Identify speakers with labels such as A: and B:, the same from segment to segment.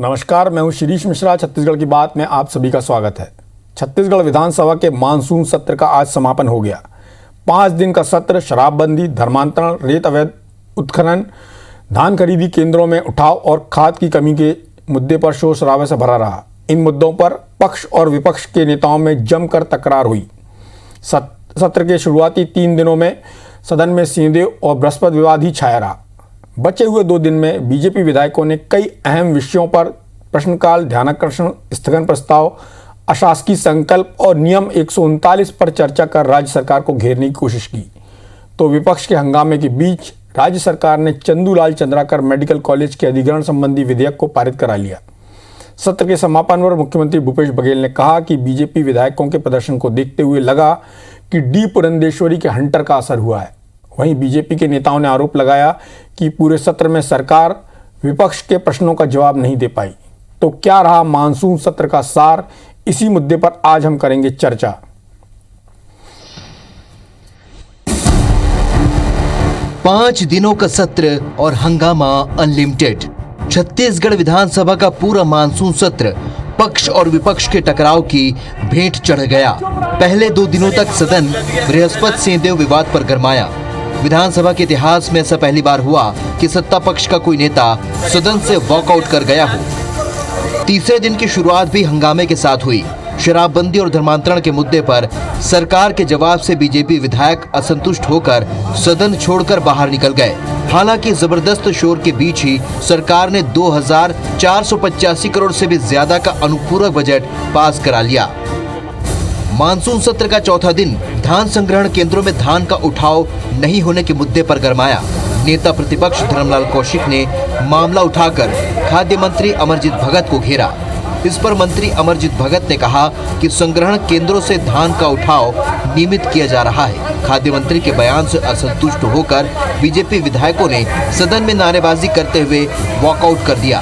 A: नमस्कार, मैं हूं शिरीष मिश्रा। छत्तीसगढ़ की बात में आप सभी का स्वागत है। छत्तीसगढ़ विधानसभा के मानसून सत्र का आज समापन हो गया। 5 दिन का सत्र शराबबंदी, धर्मांतरण, रेत अवैध उत्खनन, धान खरीदी केंद्रों में उठाव और खाद की कमी के मुद्दे पर शोर शराबे से भरा रहा। इन मुद्दों पर पक्ष और विपक्ष के नेताओं में जमकर तकरार हुई। सत्र के शुरुआती 3 दिनों में सदन में सिंहदेव और बृहस्पति विवाद ही छाया रहा। बचे हुए 2 दिन में बीजेपी विधायकों ने कई अहम विषयों पर प्रश्नकाल, ध्यानाकर्षण, स्थगन प्रस्ताव, अशासकीय संकल्प और नियम 139 पर चर्चा कर राज्य सरकार को घेरने की कोशिश की। तो विपक्ष के हंगामे के बीच राज्य सरकार ने चंदूलाल चंद्राकर मेडिकल कॉलेज के अधिग्रहण संबंधी विधेयक को पारित करा लिया। सत्र के समापन पर मुख्यमंत्री भूपेश बघेल ने कहा कि बीजेपी विधायकों के प्रदर्शन को देखते हुए लगा कि डी पुरंदेश्वरी के हंटर का असर हुआ है। वहीं बीजेपी के नेताओं ने आरोप लगाया कि पूरे सत्र में सरकार विपक्ष के प्रश्नों का जवाब नहीं दे पाई। तो क्या रहा मानसून सत्र का सार, इसी मुद्दे पर आज हम करेंगे चर्चा।
B: पांच दिनों का सत्र और हंगामा अनलिमिटेड। छत्तीसगढ़ विधानसभा का पूरा मानसून सत्र पक्ष और विपक्ष के टकराव की भेंट चढ़ गया। पहले 2 दिनों तक सदन बृहस्पति सिंहदेव विवाद पर गरमाया। विधानसभा के इतिहास में ऐसा पहली बार हुआ कि सत्ता पक्ष का कोई नेता सदन से वॉकआउट कर गया हो। तीसरे दिन की शुरुआत भी हंगामे के साथ हुई। शराबबंदी और धर्मांतरण के मुद्दे पर सरकार के जवाब से बीजेपी विधायक असंतुष्ट होकर सदन छोड़कर बाहर निकल गए। हालांकि जबरदस्त शोर के बीच ही सरकार ने 2485 करोड़ से भी ज्यादा का अनुपूरक बजट पास करा लिया। मानसून सत्र का चौथा दिन धान संग्रहण केंद्रों में धान का उठाव नहीं होने के मुद्दे पर गरमाया। नेता प्रतिपक्ष धर्मलाल कौशिक ने मामला उठाकर खाद्य मंत्री अमरजीत भगत को घेरा। इस पर मंत्री अमरजीत भगत ने कहा कि संग्रहण केंद्रों से धान का उठाव नियमित किया जा रहा है। खाद्य मंत्री के बयान से असंतुष्ट होकर बीजेपी विधायकों ने सदन में नारेबाजी करते हुए वॉकआउट कर दिया।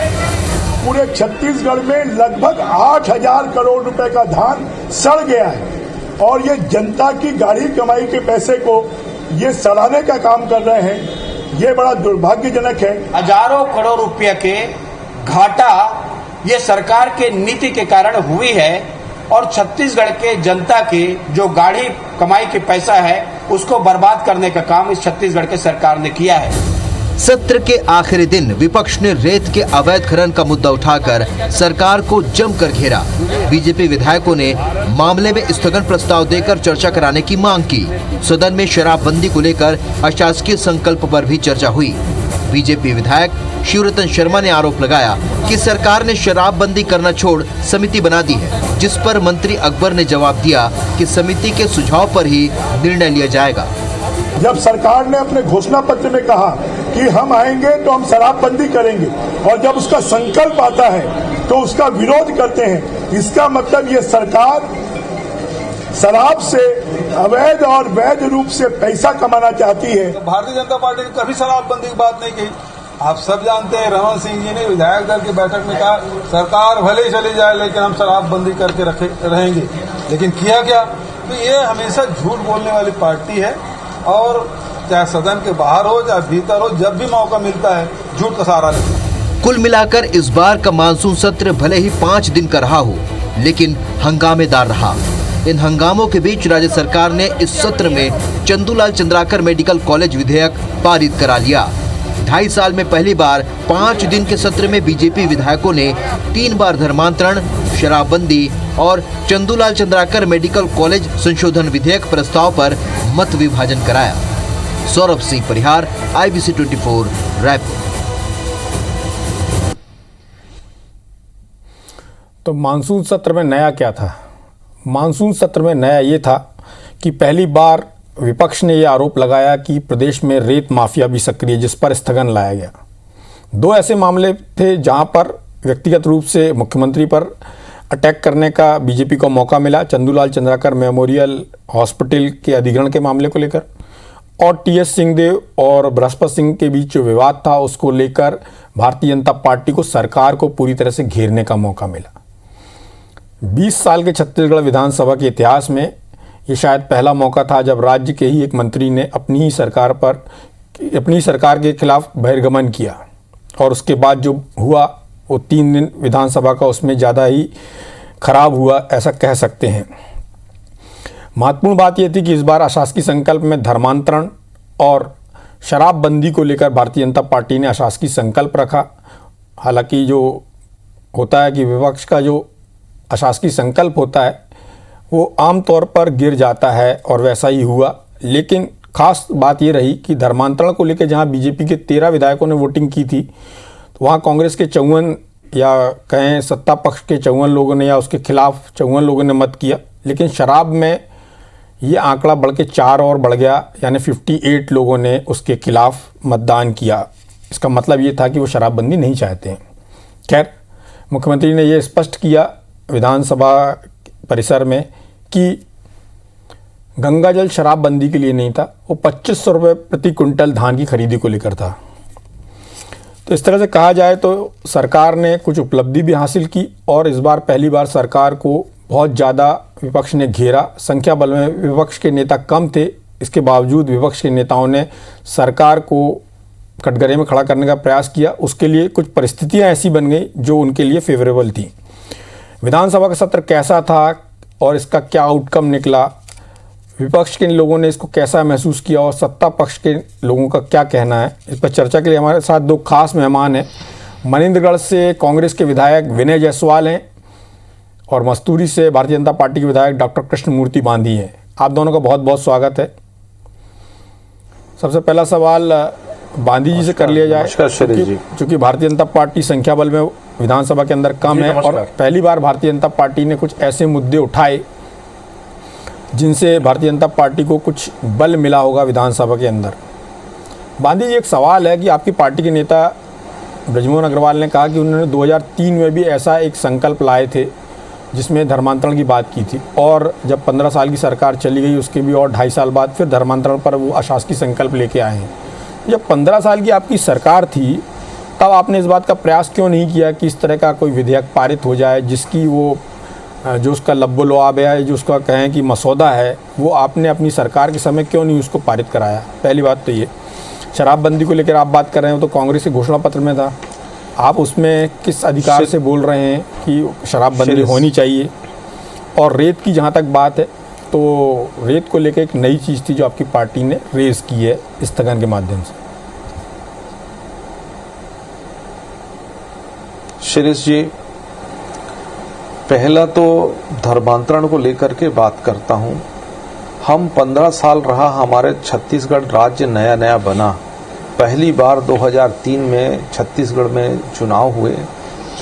C: पूरे छत्तीसगढ़ में लगभग 8000 करोड़ रुपए का धान सड़ गया है और ये जनता की गाढ़ी कमाई के पैसे को ये सड़ाने का काम कर रहे हैं। ये बड़ा दुर्भाग्यजनक है।
D: हजारों करोड़ रुपए के घाटा ये सरकार के नीति के कारण हुई है और छत्तीसगढ़ के जनता की जो गाढ़ी कमाई के पैसा है उसको बर्बाद करने का काम इस छत्तीसगढ़ के सरकार ने किया है।
B: सत्र के आखिरी दिन विपक्ष ने रेत के अवैध खनन का मुद्दा उठाकर सरकार को जमकर घेरा। बीजेपी विधायकों ने मामले में स्थगन प्रस्ताव देकर चर्चा कराने की मांग की। सदन में शराबबंदी को लेकर अशासकीय संकल्प पर भी चर्चा हुई। बीजेपी विधायक शिवरतन शर्मा ने आरोप लगाया कि सरकार ने शराबबंदी करना छोड़ समिति बना दी है, जिस पर मंत्री अकबर ने जवाब दिया कि समिति के सुझाव पर ही निर्णय लिया जाएगा।
C: जब सरकार ने अपने घोषणा पत्र में कहा कि हम आएंगे तो हम शराबबंदी करेंगे और जब उसका संकल्प आता है तो उसका विरोध करते हैं, इसका मतलब ये सरकार शराब से अवैध और वैध रूप से पैसा कमाना चाहती है।
E: भारतीय जनता पार्टी ने कभी शराबबंदी की बात नहीं कही। आप सब जानते हैं, रमन सिंह जी ने विधायक दल की बैठक में कहा सरकार भले ही चली जाए लेकिन हम शराबबंदी करके रहेंगे, लेकिन किया क्या? तो ये हमेशा झूठ बोलने वाली पार्टी है और चाहे सदन के बाहर हो चाहे भीतर हो, जब भी मौका मिलता है झूठ का सहारा लेते हैं।
B: कुल मिलाकर इस बार का मानसून सत्र भले ही 5 दिन का रहा हो, लेकिन हंगामेदार रहा। इन हंगामों के बीच राज्य सरकार ने इस सत्र में चंदूलाल चंद्राकर मेडिकल कॉलेज विधेयक पारित करा लिया। 2.5 साल में पहली बार 5 दिन के सत्र में बीजेपी विधायकों ने 3 बार धर्मांतरण, शराबबंदी और चंदूलाल चंद्राकर मेडिकल कॉलेज संशोधन विधेयक प्रस्ताव पर मत विभाजन कराया। सौरभ सिंह परिहार, IBC 24 रायपुर।
A: तो मानसून सत्र में नया क्या था? मानसून सत्र में नया ये था कि पहली बार विपक्ष ने यह आरोप लगाया कि प्रदेश में रेत माफिया भी सक्रिय, जिस पर स्थगन लाया गया। 2 ऐसे मामले थे जहां पर व्यक्तिगत रूप से मुख्यमंत्री पर अटैक करने का बीजेपी को मौका मिला। चंदूलाल चंद्राकर मेमोरियल हॉस्पिटल के अधिग्रहण के मामले को लेकर और TS सिंहदेव और बृहस्पति सिंह के बीच जो विवाद था उसको लेकर भारतीय जनता पार्टी को सरकार को पूरी तरह से घेरने का मौका मिला। 20 साल के छत्तीसगढ़ विधानसभा के इतिहास में ये शायद पहला मौका था जब राज्य के ही एक मंत्री ने अपनी सरकार के खिलाफ बहिर्गमन किया और उसके बाद जो हुआ वो 3 दिन विधानसभा का उसमें ज़्यादा ही खराब हुआ, ऐसा कह सकते हैं। महत्वपूर्ण बात यह थी कि इस बार अशासकीय संकल्प में धर्मांतरण और शराबबंदी को लेकर भारतीय जनता पार्टी ने अशासकीय संकल्प रखा। हालांकि जो होता है कि विपक्ष का जो अशासकीय संकल्प होता है वो आमतौर पर गिर जाता है और वैसा ही हुआ। लेकिन खास बात ये रही कि धर्मांतरण को लेकर जहां बीजेपी के 13 विधायकों ने वोटिंग की थी, तो वहां कांग्रेस के 54 या कहें सत्ता पक्ष के 54 लोगों ने या उसके खिलाफ 54 लोगों ने मत किया। लेकिन शराब में ये आंकड़ा बढ़ के 4 और बढ़ गया, यानी 58 लोगों ने उसके खिलाफ मतदान किया। इसका मतलब ये था कि वो शराबबंदी नहीं चाहते हैं। खैर, मुख्यमंत्री ने ये स्पष्ट किया विधानसभा परिसर में कि गंगा जल शराबबंदी के लिए नहीं था, वो 2500 रुपये प्रति क्विंटल धान की खरीदी को लेकर था। तो इस तरह से कहा जाए तो सरकार ने कुछ उपलब्धि भी हासिल की और इस बार पहली बार सरकार को बहुत ज़्यादा विपक्ष ने घेरा। संख्या बल में विपक्ष के नेता कम थे, इसके बावजूद विपक्ष के नेताओं ने सरकार को कटघरे में खड़ा करने का प्रयास किया। उसके लिए कुछ परिस्थितियां ऐसी बन गई जो उनके लिए फेवरेबल थी। विधानसभा का सत्र कैसा था और इसका क्या आउटकम निकला, विपक्ष के लोगों ने इसको कैसा महसूस किया और सत्ता पक्ष के लोगों का क्या कहना है, इस पर चर्चा के लिए हमारे साथ 2 खास मेहमान हैं। मनिंदगढ़ से कांग्रेस के विधायक विनय जायसवाल हैं और मस्तूरी से भारतीय जनता पार्टी के विधायक डॉक्टर कृष्णमूर्ति बांधी हैं। आप दोनों का बहुत बहुत स्वागत है। सबसे पहला सवाल बांधी जी से कर लिया जाए, क्योंकि भारतीय जनता पार्टी संख्या बल में विधानसभा के अंदर कम है और पहली बार भारतीय जनता पार्टी ने कुछ ऐसे मुद्दे उठाए जिनसे भारतीय जनता पार्टी को कुछ बल मिला होगा विधानसभा के अंदर। बांधी जी, एक सवाल है कि आपकी पार्टी के नेता ब्रजमोहन अग्रवाल ने कहा कि उन्होंने 2003 में भी ऐसा एक संकल्प लाए थे जिसमें धर्मांतरण की बात की थी और जब 15 साल की सरकार चली गई उसके भी और 2.5 साल बाद फिर धर्मांतरण पर वो अशासकीय संकल्प लेके आए हैं। जब 15 साल की आपकी सरकार थी तब आपने इस बात का प्रयास क्यों नहीं किया कि इस तरह का कोई विधेयक पारित हो जाए जिसकी वो जो उसका लब्बो लुआब है, जो उसका कहें कि मसौदा है, वो आपने अपनी सरकार के समय क्यों नहीं उसको पारित कराया? पहली बात तो ये। शराबबंदी को लेकर आप बात कर रहे हो तो कांग्रेस के घोषणा पत्र में था, आप उसमें किस अधिकार से बोल रहे हैं कि शराबबंदी होनी चाहिए? और रेत की जहाँ तक बात है तो रेत को लेकर एक नई चीज़ थी जो आपकी पार्टी ने रेज की है स्थगन के माध्यम से।
F: शिरीष जी, पहला तो धर्मांतरण को लेकर के बात करता हूं। हम 15 साल रहा, हमारे छत्तीसगढ़ राज्य नया नया बना। पहली बार 2003 में छत्तीसगढ़ में चुनाव हुए,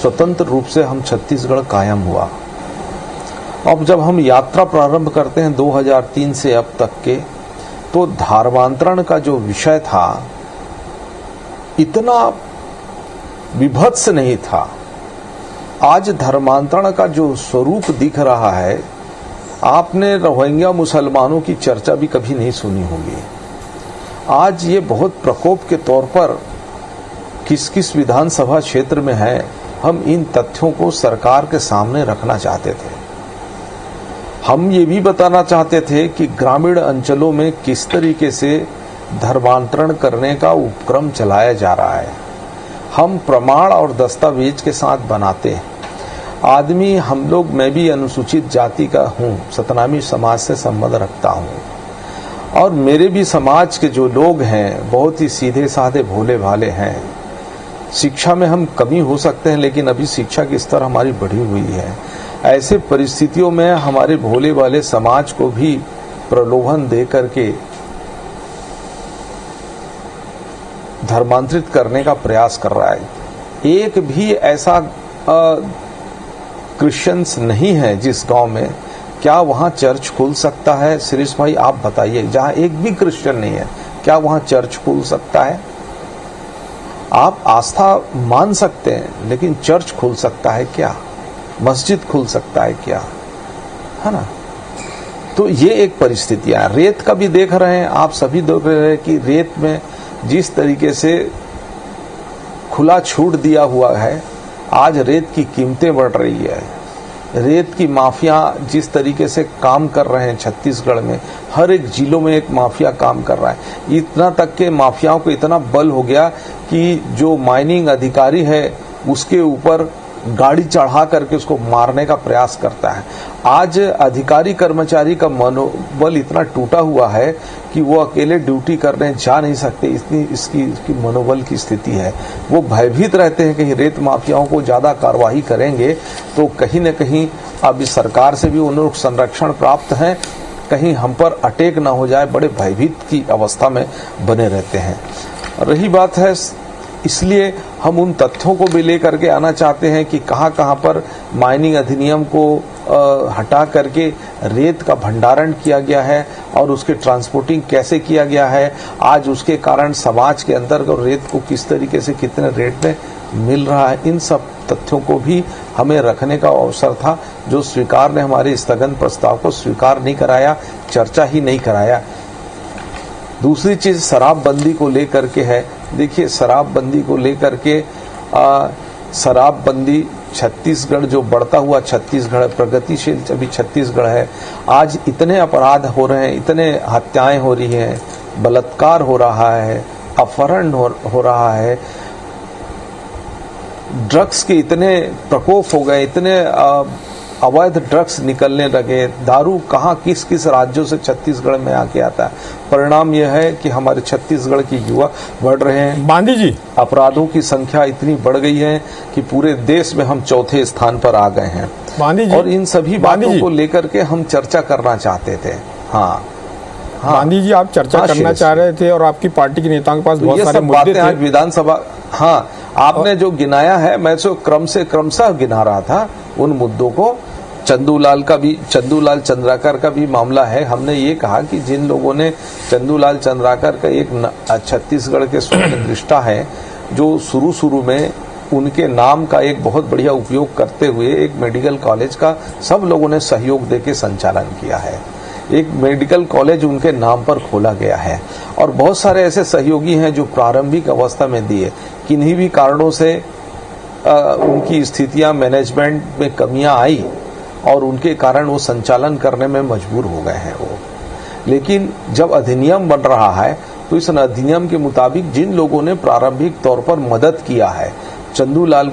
F: स्वतंत्र रूप से हम छत्तीसगढ़ कायम हुआ। अब जब हम यात्रा प्रारंभ करते हैं 2003 से अब तक के, तो धर्मांतरण का जो विषय था इतना विभत्स नहीं था। आज धर्मांतरण का जो स्वरूप दिख रहा है, आपने रोहिंग्या मुसलमानों की चर्चा भी कभी नहीं सुनी होगी। आज ये बहुत प्रकोप के तौर पर किस किस विधानसभा क्षेत्र में है, हम इन तथ्यों को सरकार के सामने रखना चाहते थे। हम ये भी बताना चाहते थे कि ग्रामीण अंचलों में किस तरीके से धर्मांतरण करने का उपक्रम चलाया जा रहा है। हम प्रमाण और दस्तावेज के साथ बनाते हैं। आदमी हम लोग, मैं भी अनुसूचित जाति का हूँ, सतनामी समाज से संबंध रखता हूँ और मेरे भी समाज के जो लोग हैं बहुत ही सीधे साधे भोले भाले हैं। शिक्षा में हम कमी हो सकते हैं लेकिन अभी शिक्षा की स्तर हमारी बढ़ी हुई है। ऐसे परिस्थितियों में हमारे भोले भाले समाज को भी प्रलोभन दे करके धर्मांतरित करने का प्रयास कर रहा है। एक भी ऐसा क्रिश्चियंस नहीं है जिस गांव में, क्या वहां चर्च खुल सकता है? शिरीष भाई आप बताइए, जहां एक भी क्रिश्चियन नहीं है क्या वहां चर्च खुल सकता है? आप आस्था मान सकते हैं लेकिन चर्च खुल सकता है क्या? मस्जिद खुल सकता है क्या? है ना? तो ये एक परिस्थितियां। रेत का भी देख रहे हैं आप, सभी देख रहे हैं कि रेत में जिस तरीके से खुला छूट दिया हुआ है, आज रेत की कीमतें बढ़ रही है। रेत की माफिया जिस तरीके से काम कर रहे हैं छत्तीसगढ़ में, हर एक जिलों में एक माफिया काम कर रहा है। इतना तक के माफियाओं को इतना बल हो गया कि जो माइनिंग अधिकारी है उसके ऊपर गाड़ी चढ़ा करके उसको मारने का प्रयास करता है। आज अधिकारी कर्मचारी का मनोबल इतना टूटा हुआ है कि वो अकेले ड्यूटी करने जा नहीं सकते, इतनी इसकी मनोबल की स्थिति है। वो भयभीत रहते हैं कहीं रेत माफियाओं को ज्यादा कार्रवाई करेंगे तो कहीं न कहीं अब इस सरकार से भी उन लोग संरक्षण प्राप्त हैं, कहीं हम पर अटैक ना हो जाए, बड़े भयभीत की अवस्था में बने रहते हैं। रही बात है, इसलिए हम उन तथ्यों को भी लेकर के आना चाहते हैं कि कहां कहां पर माइनिंग अधिनियम को हटा करके रेत का भंडारण किया गया है और उसके ट्रांसपोर्टिंग कैसे किया गया है। आज उसके कारण समाज के अंदर रेत को किस तरीके से कितने रेट में मिल रहा है, इन सब तथ्यों को भी हमें रखने का अवसर था, जो स्वीकार ने हमारे स्थगन प्रस्ताव को स्वीकार नहीं कराया, चर्चा ही नहीं कराया। दूसरी चीज शराबबंदी को लेकर के है। देखिए, शराबबंदी को लेकर के शराबबंदी छत्तीसगढ़ जो बढ़ता हुआ छत्तीसगढ़, प्रगतिशील अभी छत्तीसगढ़ है, आज इतने अपराध हो रहे हैं, इतने हत्याएं हो रही हैं, बलात्कार हो रहा है, अपहरण हो रहा है, ड्रग्स के इतने प्रकोप हो गए, इतने अवैध ड्रग्स निकलने लगे, दारू कहाँ किस किस राज्यों से छत्तीसगढ़ में आके आता है। परिणाम यह है कि हमारे छत्तीसगढ़ के युवा बढ़ रहे हैं।
A: बांदी जी,
F: अपराधों की संख्या इतनी बढ़ गई है कि पूरे देश में हम चौथे स्थान पर आ गए हैं।
A: बांदी जी,
F: और इन सभी बातों को लेकर के हम चर्चा करना चाहते थे। हाँ,
A: गांधी जी, आप चर्चा करना चाह रहे थे और आपकी पार्टी के नेताओं के पास बहुत सारे मुद्दे थे।
F: आज विधानसभा, हाँ, आपने जो गिनाया है, मैं तो क्रमशः गिना रहा था उन मुद्दों को। चंदूलाल चंद्राकर का भी मामला है। हमने ये कहा कि जिन लोगों ने चंदूलाल चंद्राकर का एक छत्तीसगढ़ के स्वतंत्रता है, जो शुरू में उनके नाम का एक बहुत बढ़िया उपयोग करते हुए एक मेडिकल कॉलेज का सब लोगों ने सहयोग देके संचालन किया है। एक मेडिकल कॉलेज उनके नाम पर खोला गया है और बहुत सारे ऐसे सहयोगी हैं जो प्रारंभिक अवस्था में दिए, किन्हीं भी कारणों से उनकी स्थितियां मैनेजमेंट में कमियां आई और उनके कारण वो संचालन करने में मजबूर हो गए हैं वो। लेकिन जब अधिनियम बन रहा है तो इस अधिनियम के मुताबिक जिन लोगों ने प्रारंभिक तौर पर मदद किया है, चंदूलाल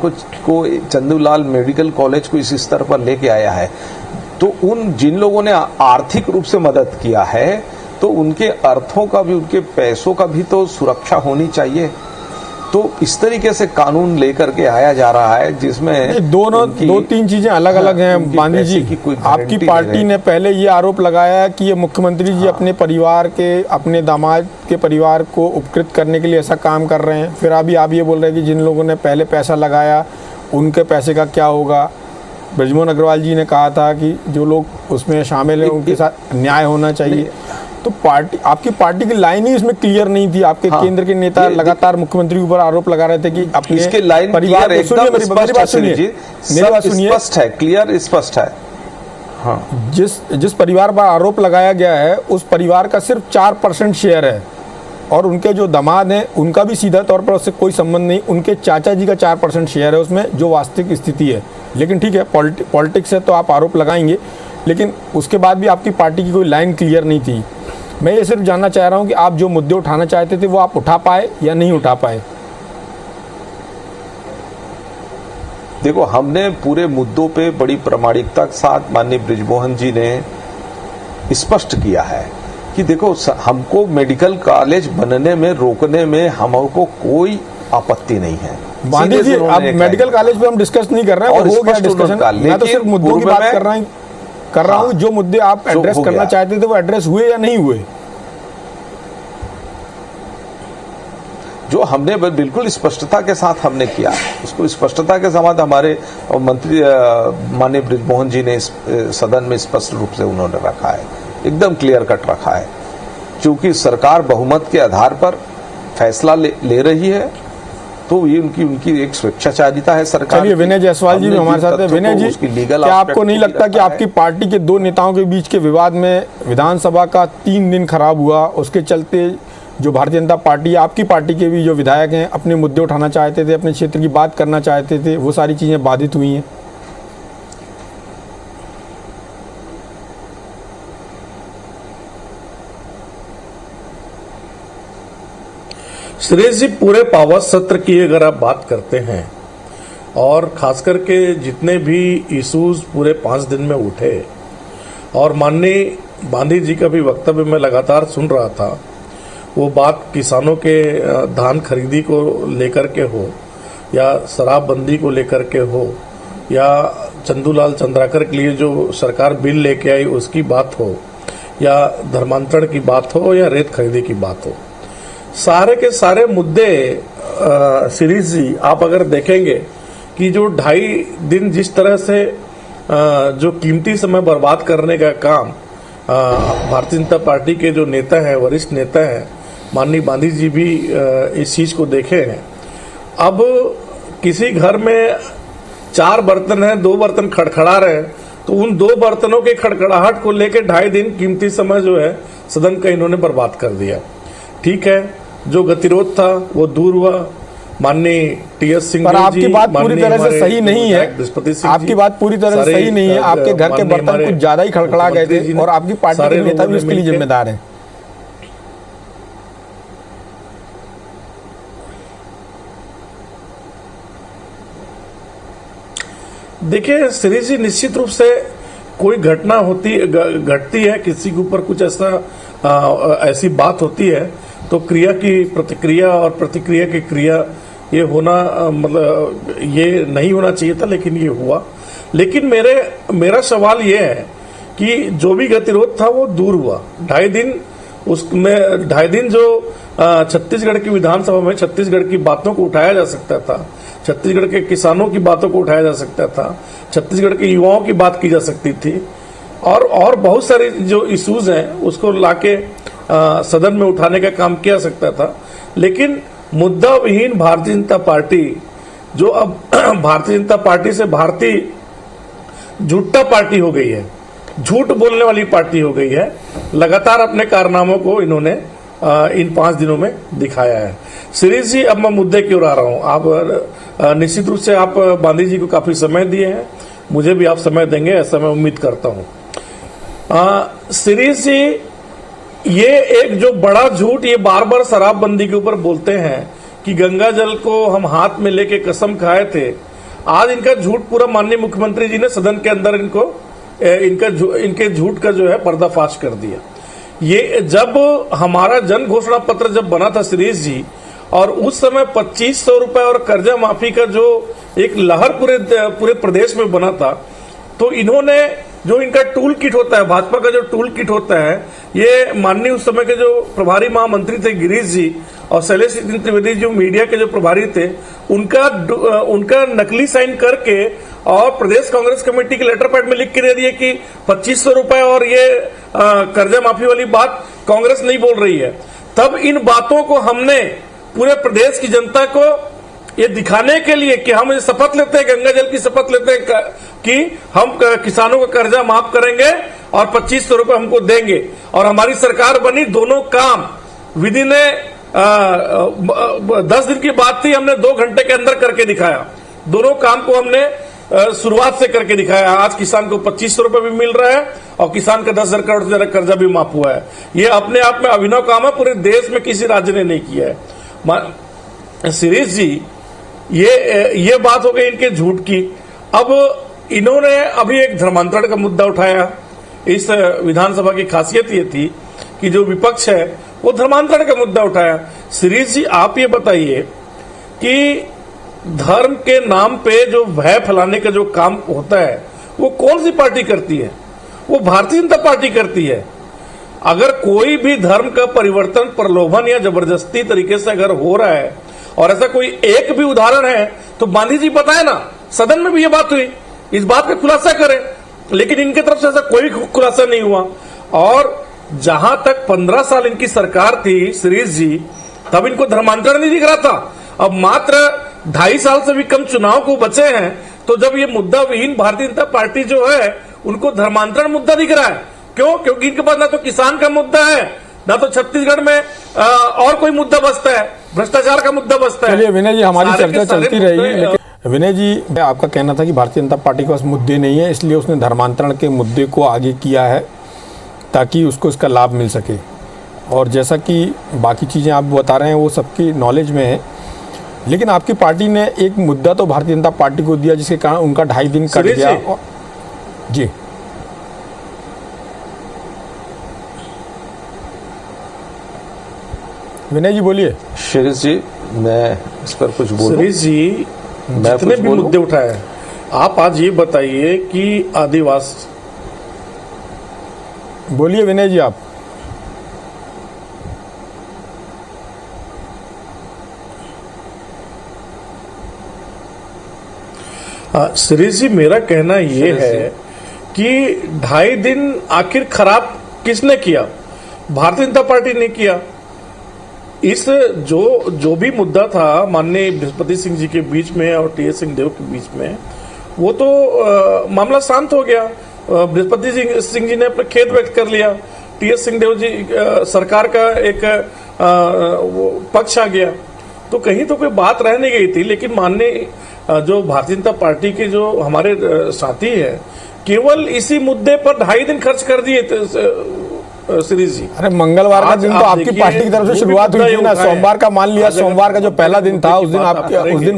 F: मेडिकल कॉलेज को इस स्तर पर लेके आया है, तो उन जिन लोगों ने आर्थिक रूप से मदद किया है तो उनके अर्थों का भी, उनके पैसों का भी तो सुरक्षा होनी चाहिए। तो इस तरीके से कानून लेकर के आया जा रहा है जिसमें
A: दो तीन चीजें अलग अलग हैं। बांदी जी, आपकी पार्टी ने पहले ये आरोप लगाया कि ये मुख्यमंत्री जी अपने परिवार के, अपने दामाद के परिवार को उपकृत करने के लिए ऐसा काम कर रहे हैं। फिर अभी आप ये बोल रहे हैं कि जिन लोगों ने पहले पैसा लगाया उनके पैसे का क्या होगा। बृजमोहन अग्रवाल जी ने कहा था कि जो लोग उसमें शामिल हैं उनके साथ न्याय होना चाहिए। तो आपकी पार्टी की लाइन ही इसमें क्लियर नहीं थी। आपके केंद्र के नेता लगातार मुख्यमंत्री के ऊपर आरोप लगा रहे थे कि अपने परिवार को, सुनिए मेरी बात सुनिए,
F: स्पष्ट है, क्लियर स्पष्ट है। हाँ,
A: जिस परिवार पर आरोप लगाया गया है उस परिवार का सिर्फ 4% शेयर है और उनके जो दामाद हैं उनका भी सीधा तौर पर उससे कोई संबंध नहीं। उनके चाचा जी का 4% शेयर है उसमें, जो वास्तविक स्थिति है। लेकिन ठीक है, पॉलिटिक्स है तो आप आरोप लगाएंगे, लेकिन उसके बाद भी आपकी पार्टी की कोई लाइन क्लियर नहीं थी। मैं ये सिर्फ जानना चाह रहा हूं कि आप जो मुद्दे उठाना चाहते थे वो आप उठा पाए या नहीं उठा पाए।
F: देखो, हमने पूरे मुद्दों पे बड़ी प्रामाणिकता के साथ माननीय बृजमोहन जी ने स्पष्ट किया है कि देखो, हमको मेडिकल कॉलेज बनने में रोकने में हमको कोई आपत्ति नहीं है।
A: बांदी जी, अब मेडिकल कॉलेज पे हम डिस्कस नहीं कर रहे हैं, हो गया डिस्कशन। मैं तो सिर्फ मुद्दों की बात कर रहा हूं। जो मुद्दे आप एड्रेस करना चाहते थे वो एड्रेस हुए या नहीं हुए।
F: जो हमने बिल्कुल स्पष्टता के साथ हमने किया, उसको स्पष्टता के साथ हमारे मंत्री माननीय बृजमोहन जी ने सदन में स्पष्ट रूप से उन्होंने रखा है, एकदम क्लियर कट रखा है। क्योंकि सरकार बहुमत के आधार पर फैसला ले रही है तो ये उनकी एक स्वेच्छाचारिता है सरकार।
A: चलिए, विनय जायसवाल जी भी हमारे साथ है। विनय जी, क्या आपको नहीं लगता कि आपकी पार्टी के दो नेताओं के बीच के विवाद में विधानसभा का 3 दिन खराब हुआ, उसके चलते जो भारतीय जनता पार्टी, आपकी पार्टी के भी जो विधायक हैं अपने मुद्दे उठाना चाहते थे, अपने क्षेत्र की बात करना चाहते थे, वो सारी चीजें बाधित हुई हैं?
G: सुरेश जी, पूरे पावर सत्र की अगर आप बात करते हैं और खास करके जितने भी इश्यूज पूरे 5 दिन में उठे, और माननीय गांधी जी का भी वक्तव्य मैं लगातार सुन रहा था, वो बात किसानों के धान खरीदी को लेकर के हो, या शराबबंदी को लेकर के हो, या चंदूलाल चंद्राकर के लिए जो सरकार बिल लेके आई उसकी बात हो, या धर्मांतरण की बात हो, या रेत खरीदी की बात हो, सारे के सारे मुद्दे सीरीज जी आप अगर देखेंगे कि जो 2.5 दिन जिस तरह से जो कीमती समय बर्बाद करने का काम भारतीय जनता पार्टी के जो नेता हैं, वरिष्ठ नेता हैं, माननीय गांधी जी भी इस चीज को देखे हैं। अब किसी घर में 4 बर्तन हैं, 2 बर्तन खड़खड़ा रहे हैं, तो उन 2 बर्तनों के खड़खड़ाहट को लेकर 2.5 दिन कीमती समय जो है सदन का इन्होंने बर्बाद कर दिया। ठीक है, जो गतिरोध था वो दूर हुआ, माननीय टीएस सिंह,
A: पर आपकी बात पूरी तरह से सही नहीं है। आपकी बात पूरी तरह से सही नहीं है। आपके घर के बर्तन कुछ ज्यादा ही खड़खड़ा गए थे, और आपकी पार्टी के नेता भी उसके लिए जिम्मेदार हैं।
G: देखिए श्री जी, निश्चित रूप से कोई घटना घटती है, किसी के ऊपर कुछ ऐसी बात होती है, तो क्रिया की प्रतिक्रिया और प्रतिक्रिया की क्रिया ये होना मतलब ये नहीं होना चाहिए था, लेकिन ये हुआ। लेकिन मेरा सवाल ये है कि जो भी गतिरोध था वो दूर हुआ। 2.5 दिन उसमें 2.5 दिन जो छत्तीसगढ़ की विधानसभा में छत्तीसगढ़ की बातों को उठाया जा सकता था, छत्तीसगढ़ के किसानों की बातों को उठाया जा सकता था, छत्तीसगढ़ के युवाओं की बात की जा सकती थी, और बहुत सारे जो इश्यूज हैं उसको लाके सदन में उठाने का काम किया सकता था। लेकिन मुद्दा विहीन भारतीय जनता पार्टी, जो अब भारतीय जनता पार्टी से भारतीय झूठा पार्टी हो गई है, झूठ बोलने वाली पार्टी हो गई है, लगातार अपने कारनामों को इन्होंने इन 5 दिनों में दिखाया है। श्री जी, अब मैं मुद्दे की ओर आ रहा हूं। आप निश्चित रूप से आप गांधी जी को काफी समय दिए हैं, मुझे भी आप समय देंगे ऐसा मैं उम्मीद करता हूं। श्री जी, ये एक जो बड़ा झूठ ये बार बार शराबबंदी के ऊपर बोलते हैं कि गंगा जल को हम हाथ में लेके कसम खाए थे, आज इनका झूठ पूरा माननीय मुख्यमंत्री जी ने सदन के अंदर इनके झूठ का जो है पर्दाफाश कर दिया। ये जब हमारा जन घोषणा पत्र जब बना था श्रीश जी, और उस समय 2500 रुपए और कर्जा माफी का जो एक लहर पूरे प्रदेश में बना था, तो इन्होंने जो इनका टूल किट होता है, भाजपा का जो टूल किट होता है, ये माननीय उस समय के जो प्रभारी महामंत्री थे गिरीश जी और शैलेश त्रिवेदी जो मीडिया के जो प्रभारी थे, उनका नकली साइन करके और प्रदेश कांग्रेस कमेटी के लेटर पैड में लिख के दे दिए कि 2500 रुपए और ये कर्जा माफी वाली बात कांग्रेस नहीं बोल रही है। तब इन बातों को हमने पूरे प्रदेश की जनता को ये दिखाने के लिए कि हम ये शपथ लेते हैं, गंगा जल की शपथ लेते हैं कि हम किसानों का कर्जा माफ करेंगे और 2500 रुपए हमको देंगे, और हमारी सरकार बनी, दोनों काम विधि ने 10 दिन की बात थी, हमने 2 घंटे के अंदर करके दिखाया। दोनों काम को हमने शुरुआत से करके दिखाया। आज किसान को 2500 रुपए भी मिल रहा है और किसान का 10,000 करोड़ से ज्यादा कर्जा भी माफ हुआ है। ये अपने आप में अभिनव काम है, पूरे देश में किसी राज्य ने नहीं किया है। शिरीष जी, ये बात हो गई इनके झूठ की। अब इन्होंने अभी एक धर्मांतरण का मुद्दा उठाया। इस विधानसभा की खासियत ये थी कि जो विपक्ष है वो धर्मांतरण का मुद्दा उठाया। शिरीष जी, आप ये बताइए कि धर्म के नाम पे जो भय फैलाने का जो काम होता है वो कौन सी पार्टी करती है? वो भारतीय जनता पार्टी करती है। अगर कोई भी धर्म का परिवर्तन प्रलोभन या जबरदस्ती तरीके से अगर हो रहा है, और ऐसा कोई एक भी उदाहरण है तो गांधी जी बताए ना, सदन में भी ये बात हुई, इस बात का खुलासा करें। लेकिन इनके तरफ से ऐसा कोई खुलासा नहीं हुआ। और जहां तक 15 साल इनकी सरकार थी शिरीष जी, तब इनको धर्मांतरण नहीं दिख रहा था। अब मात्र 2.5 साल से भी कम चुनाव को बचे हैं, तो जब ये मुद्दा विहीन भारतीय जनता पार्टी जो है उनको धर्मांतरण मुद्दा दिख रहा है। क्यों? क्योंकि इनके पास ना तो किसान का मुद्दा है, ना तो छत्तीसगढ़ में और कोई मुद्दा बचता है, भ्रष्टाचार का मुद्दा बचता है।
A: चलिए विनय जी, हमारी चर्चा चलती रहेगी, लेकिन विनय जी, आपका कहना था कि भारतीय जनता पार्टी के पास मुद्दे नहीं है, इसलिए उसने धर्मांतरण के मुद्दे को आगे किया है ताकि उसको इसका लाभ मिल सके। और जैसा कि बाकी चीज़ें आप बता रहे हैं वो सबकी नॉलेज में है, लेकिन आपकी पार्टी ने एक मुद्दा तो भारतीय जनता पार्टी को दिया जिसके कारण उनका 2.5 दिन कट
G: सुरेश
A: गया।
G: जी।
A: जी विनय जी बोलिए।
F: शिरीष जी, मैं इस पर कुछ बोलूं?
G: सुरेश जी,
F: मैं
G: जितने
F: कुछ
G: भी
F: बोलूं?
G: मुद्दे उठाए आप आज ये बताइए कि आदिवासी
A: बोलिए विनय जी आप।
G: सुरेश जी, मेरा कहना ये है कि 2.5 दिन आखिर खराब किसने किया? भारतीय जनता पार्टी ने किया। इस जो भी मुद्दा था माननीय बृहस्पति सिंह जी के बीच में और टीएस सिंहदेव के बीच में, वो तो मामला शांत हो गया। बृहस्पति सिंह जी ने अपना खेद व्यक्त कर लिया। टीएस सिंहदेव जी सरकार का एक वो पक्ष आ गया, तो कहीं तो कोई बात रह नहीं गई थी। लेकिन माननीय जो भारतीय जनता पार्टी के जो हमारे साथी है, केवल इसी मुद्दे पर 2.5 दिन खर्च कर दिए सीरीज जी।
A: अरे मंगलवार का दिन तो आपकी पार्टी की तरफ से शुरुआत हुई थी ना, सोमवार का मान लिया। सोमवार का जो पहला दिन था उस दिन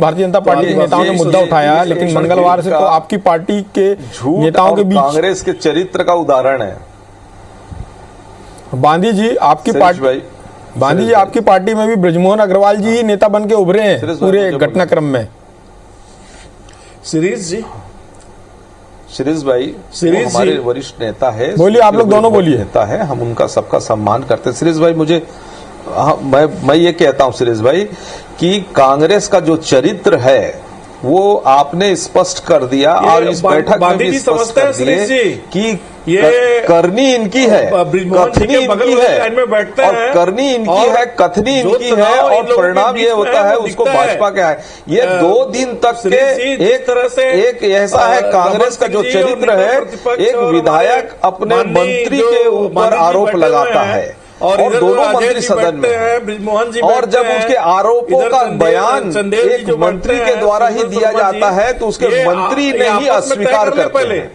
A: भारतीय जनता पार्टी के नेताओं ने मुद्दा उठाया, लेकिन मंगलवार से तो आपकी पार्टी के नेताओं के बीच
F: कांग्रेस के चरित्र का उदाहरण है।
A: बांदी जी आपकी पार्टी में भी ब्रजमोहन अग्रवाल जी ही नेता बन के उभरे हैं पूरे घटनाक्रम में।
G: सीरीज जी,
F: शिरीष भाई वो हमारे वरिष्ठ नेता है।
A: बोलिए, आप लोग दोनों बोलिए।
F: नेता है, हम उनका सबका सम्मान करते हैं। शिरीष भाई मुझे मैं ये कहता हूं शिरीष भाई कि कांग्रेस का जो चरित्र है वो आपने स्पष्ट कर दिया और इस बैठक में भी स्पष्ट कर दिए कि ये करनी इनकी है, कथनी इनकी है और करनी इनकी है, कथनी इनकी है और परिणाम ये होता है उसको भाजपा का है। ये 2 दिन तक के एक तरह से एक ऐसा है कांग्रेस का जो चरित्र है, एक विधायक अपने मंत्री के ऊपर आरोप लगाता है और दोनों मंत्री सदन में हैं, और जब उसके आरोपों का बयान एक मंत्री के द्वारा ही दिया जाता है तो उसके मंत्री ने ही अस्वीकार करते हैं।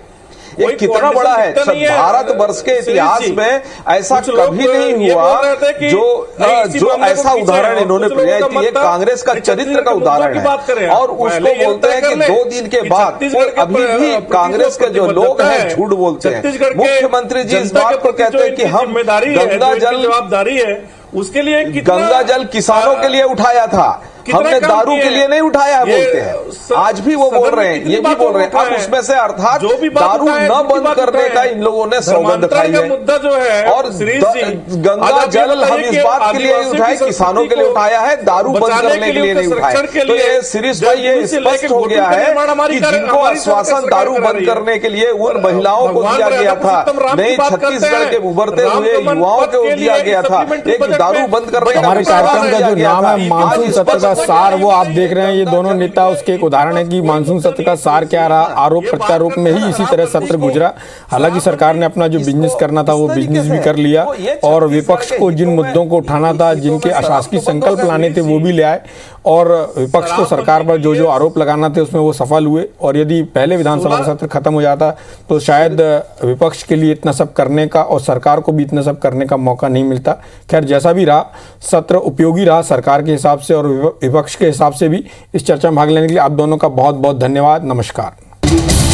F: ये कितना बड़ा है। भारत वर्ष के इतिहास में ऐसा कभी नहीं हुआ जो ऐसा उदाहरण इन्होंने दिया। ये कांग्रेस का चरित्र का उदाहरण है और उसको बोलते हैं कि 2 दिन के बाद अभी भी कांग्रेस के जो लोग हैं झूठ बोलते हैं। मुख्यमंत्री जी इस बात को कहते हैं कि हम गंगा जल
G: जवाबदारी है उसके लिए,
F: गंगा जल किसानों के लिए उठाया था, हमने दारू के लिए नहीं उठाया बोलते हैं। आज भी वो बोल रहे हैं, ये भी बोल रहे हैं। अब उसमें से अर्थात दारू न बंद करने का इन लोगों ने सौगंध खाई है।
G: मुद्दा जो है
F: और गंगा जल हम इस बात के लिए उठाए, किसानों के लिए उठाया है, दारू बंद करने के लिए नहीं उठाए। तो ये शिरीष भाई ये स्पष्ट हो गया है कि जिनको आश्वासन दारू बंद करने के लिए उन महिलाओं को दिया गया था, नहीं छत्तीसगढ़ के उभरते हुए युवाओं को दिया गया था एक दारू बंद करने का।
A: हमारे कार्यक्रम का जो नाम है मानसून सत्र का सार, वो आप देख रहे हैं। ये दोनों नेता उसके एक उदाहरण है कि मानसून सत्र का सार क्या रहा। आरोप प्रत्यारोप में ही इसी तरह सत्र गुजरा। हालांकि सरकार ने अपना जो बिजनेस करना था वो बिजनेस भी कर लिया और विपक्ष को जिन मुद्दों को उठाना था, जिनके अशासकीय संकल्प लाने थे वो भी ले आए और विपक्ष को सरकार पर जो जो आरोप लगाना थे उसमें वो सफल हुए। और यदि पहले विधानसभा का सत्र खत्म हो जाता तो शायद विपक्ष के लिए इतना सब करने का और सरकार को भी इतना सब करने का मौका नहीं मिलता। खैर जैसा भी रहा, सत्र उपयोगी रहा सरकार के हिसाब से और विपक्ष के हिसाब से भी। इस चर्चा में भाग लेने के लिए आप दोनों का बहुत बहुत धन्यवाद। नमस्कार।